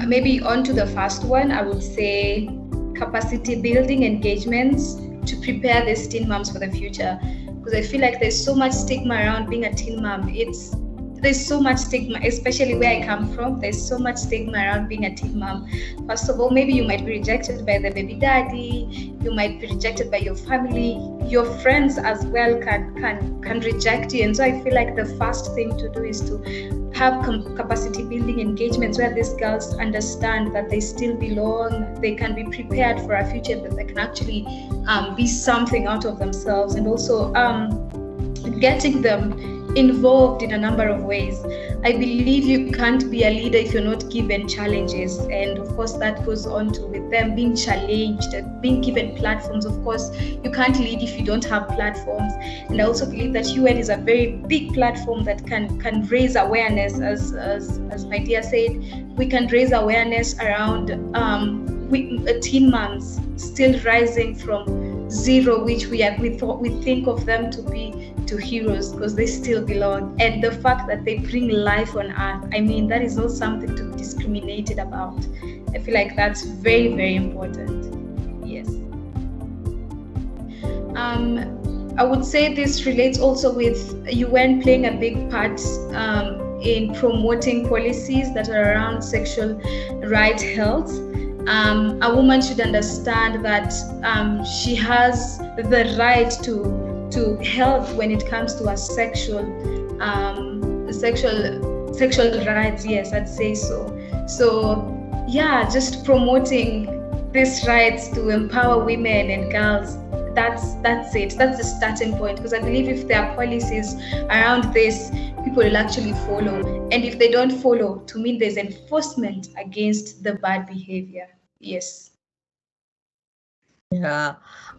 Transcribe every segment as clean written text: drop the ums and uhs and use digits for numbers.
maybe onto the first one, I would say capacity building engagements to prepare these teen moms for the future, because I feel like there's so much stigma around being a teen mom. There's so much stigma, especially where I come from. There's so much stigma around being a teen mom. First of all, maybe you might be rejected by the baby daddy, you might be rejected by your family, your friends as well can reject you. And so I feel like the first thing to do is to have capacity building engagements where these girls understand that they still belong, they can be prepared for a future, that they can actually be something out of themselves, and also getting them involved in a number of ways. I believe you can't be a leader if you're not given challenges, and of course that goes on to with them being challenged, being given platforms. Of course you can't lead if you don't have platforms, and I also believe that UN is a very big platform that can raise awareness. As my dear said, we can raise awareness around teen moms still rising from zero, which we think of them to be heroes because they still belong, and the fact that they bring life on earth, I mean, that is not something to be discriminated about. I feel like that's very, very important. Yes. I would say this relates also with UN playing a big part in promoting policies that are around sexual rights health. A woman should understand that she has the right to health when it comes to her sexual rights. Yes, I'd say so. So yeah, just promoting these rights to empower women and girls. That's it. That's the starting point, because I believe if there are policies around this, people will actually follow. And if they don't follow, to me there's enforcement against the bad behavior. Yes. Yeah,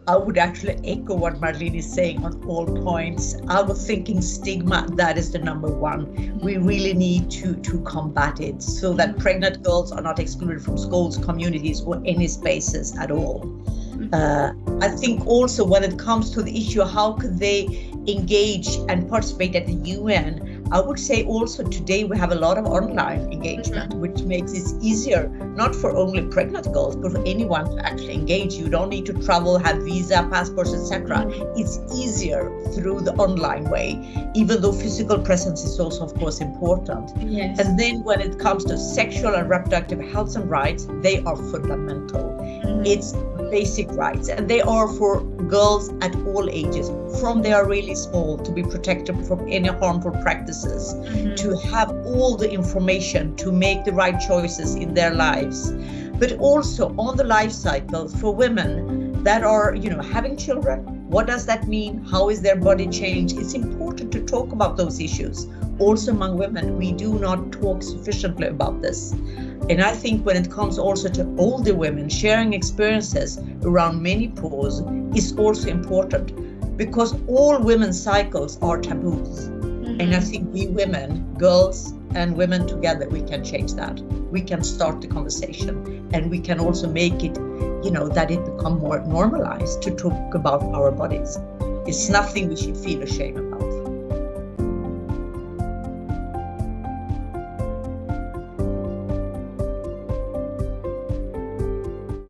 I would actually echo what Marline is saying on all points. I was thinking stigma, that is the number one. We really need to combat it so that pregnant girls are not excluded from schools, communities, or any spaces at all. I think also when it comes to the issue, how could they engage and participate at the UN? I would say also today we have a lot of online engagement, which makes it easier, not for only pregnant girls, but for anyone to actually engage. You don't need to travel, have visa, passports, etc. It's easier through the online way, even though physical presence is also, of course, important. Yes. And then when it comes to sexual and reproductive health and rights, they are fundamental. It's basic rights, and they are for girls at all ages, from they are really small, to be protected from any harmful practices, to have all the information to make the right choices in their lives, but also on the life cycle for women that are, having children. What does that mean? How is their body changed? It's important to talk about those issues. Also among women, we do not talk sufficiently about this. And I think when it comes also to older women, sharing experiences around menopause is also important, because all women's cycles are taboos. And I think we women, girls and women together, we can change that. We can start the conversation, and we can also make it, that it become more normalized to talk about our bodies. It's nothing we should feel ashamed about.